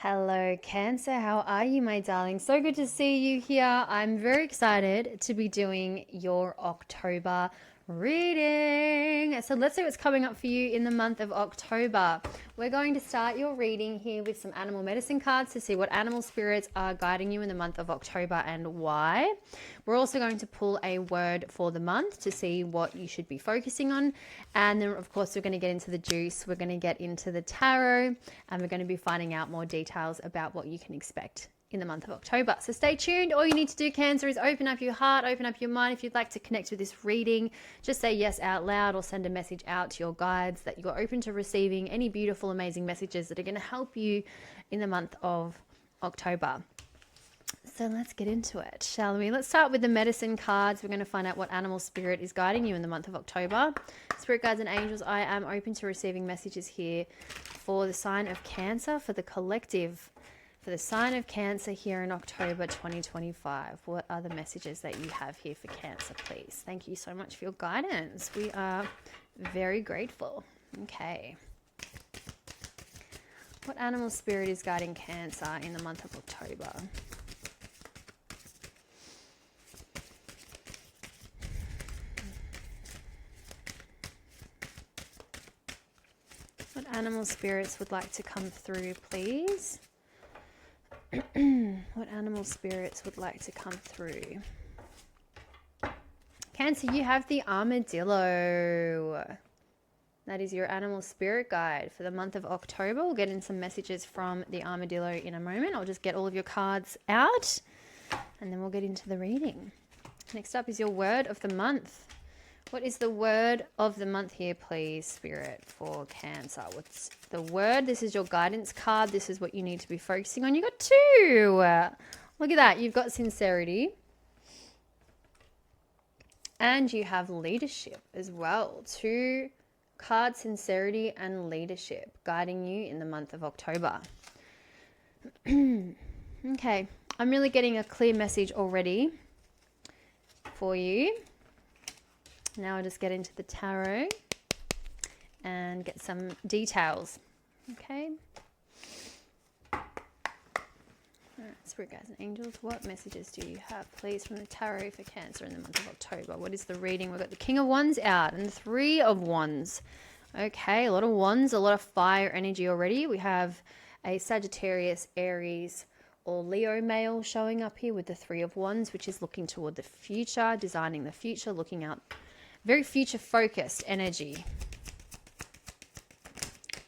Hello, Cancer. How are you, my darling? So good to see you here. I'm very excited to be doing your October reading. So let's see what's coming up for you in the month of October. We're going to start your reading here with some animal medicine cards to see what animal spirits are guiding you in the month of October and why. We're also going to pull a word for the month to see what you should be focusing on. And then, of course, we're going to get into the juice. We're going to get into the tarot, and we're going to be finding out more details about what you can expect in the month of October. So stay tuned. All you need to do, Cancer, is open up your heart, open up your mind. If you'd like to connect with this reading, just say yes out loud or send a message out to your guides that you're open to receiving any beautiful, amazing messages that are going to help you in the month of October. So let's get into it, shall we? Let's start with the medicine cards. We're going to find out what animal spirit is guiding you in the month of October. Spirit guides and angels, I am open to receiving messages here for the sign of Cancer, for the collective, for the sign of Cancer here in October 2025. What are the messages that you have here for Cancer, please? Thank you so much for your guidance. We are very grateful. Okay. What animal spirit is guiding Cancer in the month of October? What animal spirits would like to come through, please? What animal spirits would like to come through? Cancer, you have the armadillo. That is your animal spirit guide for the month of October. We'll get in some messages from the armadillo in a moment. I'll just get all of your cards out and then we'll get into the reading. Next up is your word of the month. What is the word of the month here, please, Spirit, for Cancer? What's the word? This is your guidance card. This is what you need to be focusing on. You got two. Look at that. You've got sincerity. And you have leadership as well. Two cards, sincerity and leadership, guiding you in the month of October. Okay. I'm really getting a clear message already for you. Now I'll just get into the tarot and get some details. Okay. All right, Spirit guides and angels, what messages do you have, please, from the tarot for Cancer in the month of October? What is the reading? We've got the King of Wands out and the Three of Wands. Okay, a lot of wands, a lot of fire energy already. We have a Sagittarius, Aries, or Leo male showing up here with the Three of Wands, which is looking toward the future, designing the future, looking out. Very future-focused energy.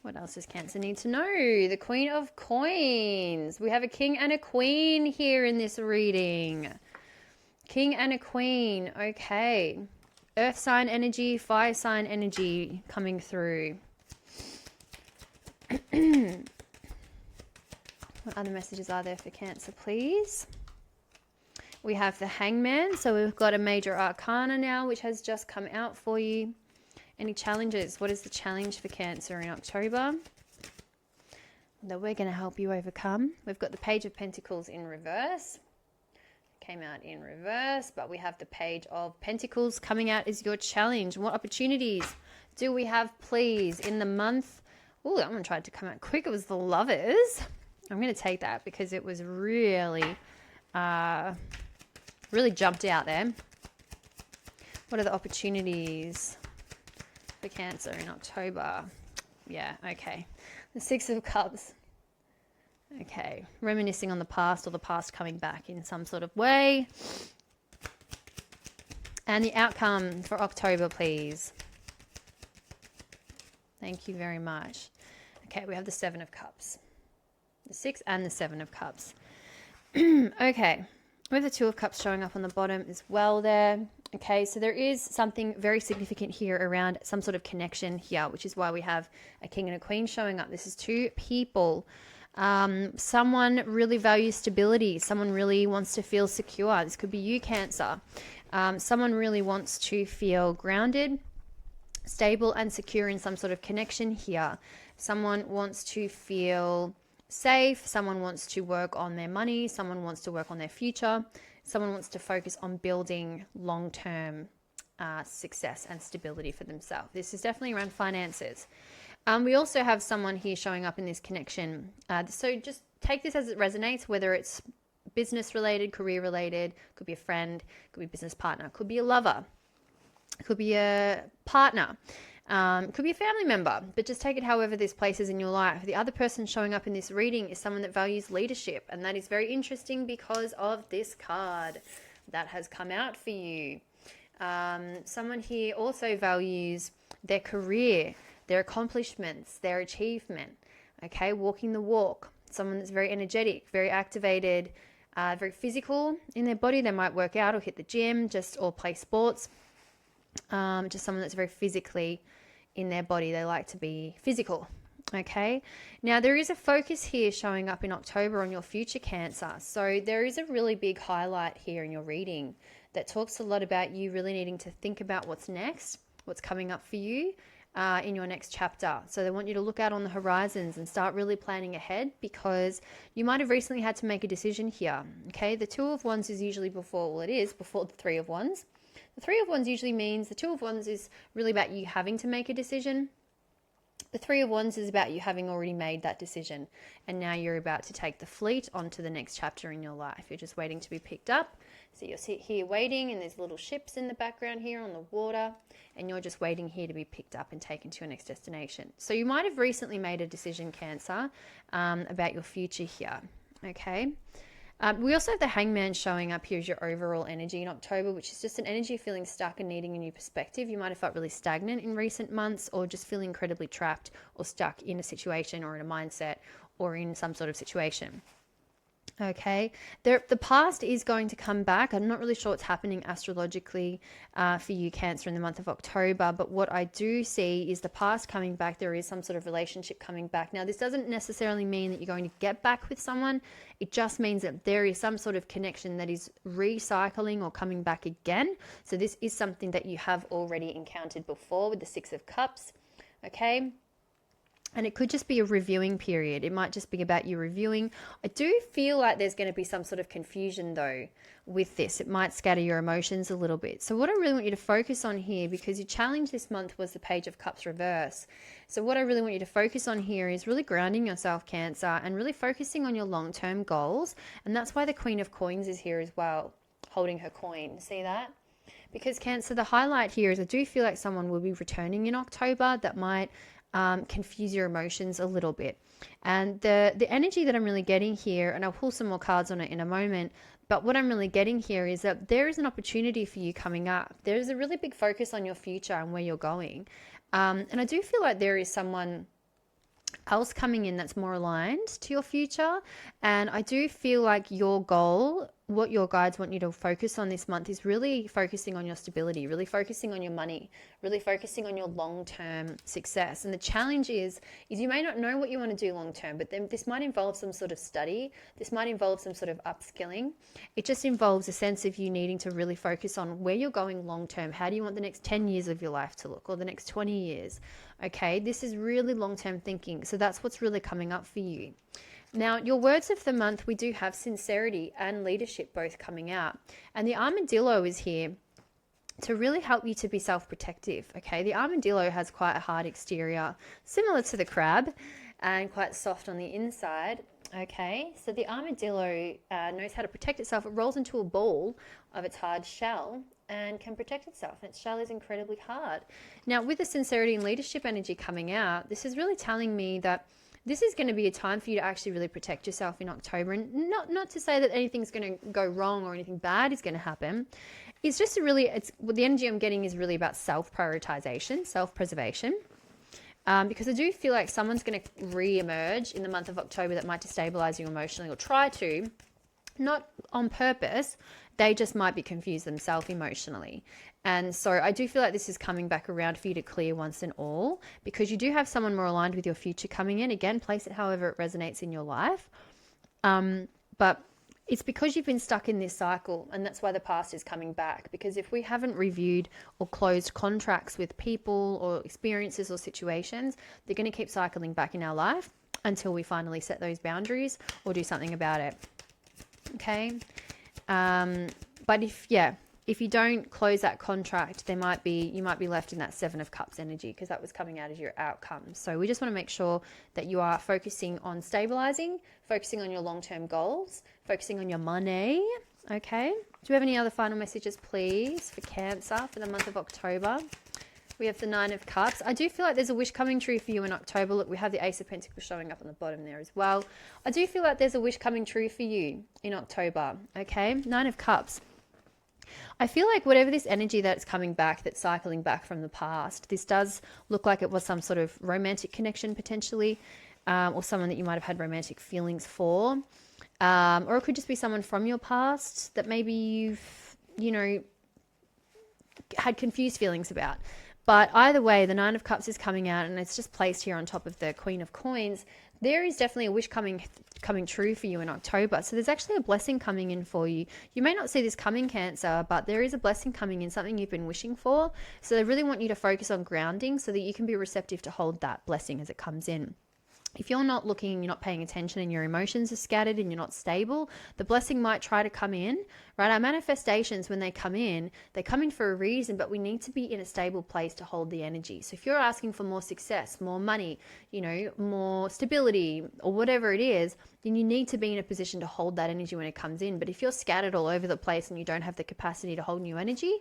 What else does Cancer need to know? The Queen of Coins. We have a king and a queen here in this reading. King and a queen. Okay. Earth sign energy, fire sign energy coming through. What other messages are there for Cancer, please? We have the Hangman, so we've got a major arcana now, which has just come out for you. Any challenges? What is the challenge for Cancer in October that we're going to help you overcome? We've got the Page of Pentacles in reverse. Came out in reverse, but we have the Page of Pentacles coming out as your challenge. What opportunities do we have, please, in the month? Oh, that one tried to come out quick. It was the Lovers. I'm going to take that because it was really... really jumped out there. What are the opportunities for Cancer in October? Yeah, okay. The Six of Cups. Okay, reminiscing on the past or the past coming back in some sort of way. And the outcome for October, please. Thank you very much. Okay, we have the Seven of Cups. The Six and the Seven of Cups. Okay. We have the Two of Cups showing up on the bottom as well there. Okay, so there is something very significant here around some sort of connection here, which is why we have a king and a queen showing up. This is two people. Someone really values stability. Someone really wants to feel secure. This could be you, Cancer. Someone really wants to feel grounded, stable, and secure in some sort of connection here. Someone wants to feel safe. Someone wants to work on their money. Someone wants to work on their future. Someone wants to focus on building long-term success and stability for themselves. This is definitely around finances. We also have someone here showing up in this connection. So just take this as it resonates, whether it's business related, career related, could be a friend, could be a business partner, could be a lover, could be a partner, could be a family member, but just take it however this places in your life. The other person showing up in this reading is someone that values leadership, and that is very interesting because of this card that has come out for you. Someone here also values their career, their accomplishments, their achievement, okay, walking the walk. Someone that's very energetic, very activated, very physical in their body. They might work out or hit the gym, or play sports. Just someone that's very physically in their body. They like to be physical, okay? Now, there is a focus here showing up in October on your future, Cancer. So there is a really big highlight here in your reading that talks a lot about you really needing to think about what's next, what's coming up for you in your next chapter. So they want you to look out on the horizons and start really planning ahead, because you might have recently had to make a decision here, okay? The Two of Wands is usually before the Three of Wands. The Three of Wands usually means the Two of Wands is really about you having to make a decision. The Three of Wands is about you having already made that decision, and now you're about to take the fleet on to the next chapter in your life. You're just waiting to be picked up. So you're here waiting, and there's little ships in the background here on the water, and you're just waiting here to be picked up and taken to your next destination. So you might have recently made a decision, Cancer, about your future here, okay? We also have the Hangman showing up here as your overall energy in October, which is just an energy of feeling stuck and needing a new perspective. You might have felt really stagnant in recent months, or just feeling incredibly trapped or stuck in a situation or in a mindset or in some sort of situation. Okay, the past is going to come back. I'm not really sure what's happening astrologically for you, Cancer, in the month of October, but what I do see is the past coming back. There is some sort of relationship coming back. Now, this doesn't necessarily mean that you're going to get back with someone. It just means that there is some sort of connection that is recycling or coming back again. So this is something that you have already encountered before with the Six of Cups, okay? And it could just be a reviewing period. It might just be about you reviewing. I do feel like there's going to be some sort of confusion, though, with this. It might scatter your emotions a little bit. So what I really want you to focus on here, because your challenge this month was the Page of Cups reverse. So what I really want you to focus on here is really grounding yourself, Cancer, and really focusing on your long-term goals. And that's why the Queen of Coins is here as well, holding her coin. See that? Because, Cancer, the highlight here is I do feel like someone will be returning in October that might confuse your emotions a little bit. And the energy that I'm really getting here, and I'll pull some more cards on it in a moment, but what I'm really getting here is that there is an opportunity for you coming up. There's a really big focus on your future and where you're going. And I do feel like there is someone else coming in that's more aligned to your future. And I do feel like your goal, what your guides want you to focus on this month, is really focusing on your stability, really focusing on your money, really focusing on your long-term success. And the challenge is you may not know what you want to do long-term, but then this might involve some sort of study. This might involve some sort of upskilling. It just involves a sense of you needing to really focus on where you're going long-term. How do you want the next 10 years of your life to look, or the next 20 years? Okay, this is really long-term thinking. So that's what's really coming up for you. Now, your words of the month, we do have sincerity and leadership both coming out. And the armadillo is here to really help you to be self-protective, okay? The armadillo has quite a hard exterior, similar to the crab, and quite soft on the inside, okay? So the armadillo knows how to protect itself. It rolls into a ball of its hard shell and can protect itself. And its shell is incredibly hard. Now, with the sincerity and leadership energy coming out, this is really telling me that this is going to be a time for you to actually really protect yourself in October. And not to say that anything's going to go wrong or anything bad is going to happen. It's just the energy I'm getting is really about self-prioritization, self-preservation. Because I do feel like someone's going to re-emerge in the month of October that might destabilize you emotionally, or try to, not on purpose. They just might be confused themselves emotionally. And so I do feel like this is coming back around for you to clear once and all, because you do have someone more aligned with your future coming in. Again, place it however it resonates in your life. But it's because you've been stuck in this cycle, and that's why the past is coming back. Because if we haven't reviewed or closed contracts with people or experiences or situations, they're going to keep cycling back in our life until we finally set those boundaries or do something about it. Okay? But if you don't close that contract, you might be left in that Seven of Cups energy, because that was coming out as your outcome. So we just want to make sure that you are focusing on stabilizing, focusing on your long-term goals, focusing on your money. Okay. Do we have any other final messages, please, for Cancer for the month of October? We have the Nine of Cups. I do feel like there's a wish coming true for you in October. Look, we have the Ace of Pentacles showing up on the bottom there as well. I do feel like there's a wish coming true for you in October. Okay. Nine of Cups. I feel like whatever this energy that's coming back, that's cycling back from the past, this does look like it was some sort of romantic connection potentially, or someone that you might have had romantic feelings for. Or it could just be someone from your past that maybe you've, had confused feelings about. But either way, the Nine of Cups is coming out, and it's just placed here on top of the Queen of Coins. There is definitely a wish coming true for you in October. So there's actually a blessing coming in for you. You may not see this coming, Cancer, but there is a blessing coming in, something you've been wishing for. So they really want you to focus on grounding so that you can be receptive to hold that blessing as it comes in. If you're not looking, you're not paying attention, and your emotions are scattered and you're not stable, the blessing might try to come in, right? Our manifestations, when they come in for a reason, but we need to be in a stable place to hold the energy. So if you're asking for more success, more money, more stability, or whatever it is, then you need to be in a position to hold that energy when it comes in. But if you're scattered all over the place and you don't have the capacity to hold new energy,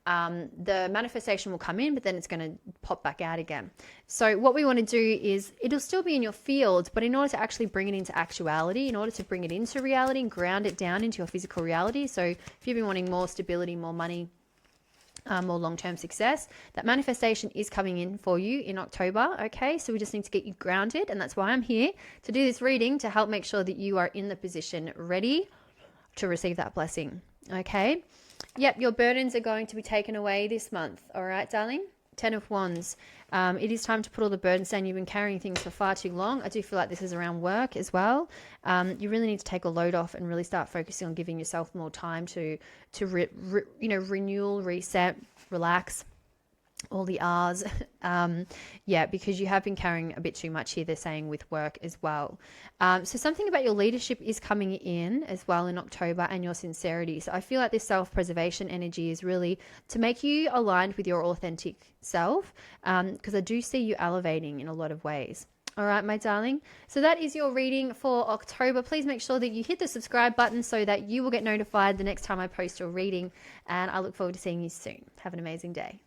the manifestation will come in, but then it's going to pop back out again. So what we want to do is, it'll still be in your field, but in order to actually bring it into actuality, in order to bring it into reality and ground it down into your physical reality. So if you've been wanting more stability, more money, more long-term success, that manifestation is coming in for you in October. Okay, so we just need to get you grounded, and that's why I'm here to do this reading, to help make sure that you are in the position ready to receive that blessing. Okay. Yep, your burdens are going to be taken away this month. All right, darling? 10 of Wands. It is time to put all the burdens down. You've been carrying things for far too long. I do feel like this is around work as well. You really need to take a load off and really start focusing on giving yourself more time to renewal, reset, relax. All the R's. Because you have been carrying a bit too much here, they're saying, with work as well. So something about your leadership is coming in as well in October, and your sincerity. So I feel like this self-preservation energy is really to make you aligned with your authentic self, because I do see you elevating in a lot of ways. All right, my darling. So that is your reading for October. Please make sure that you hit the subscribe button so that you will get notified the next time I post your reading. And I look forward to seeing you soon. Have an amazing day.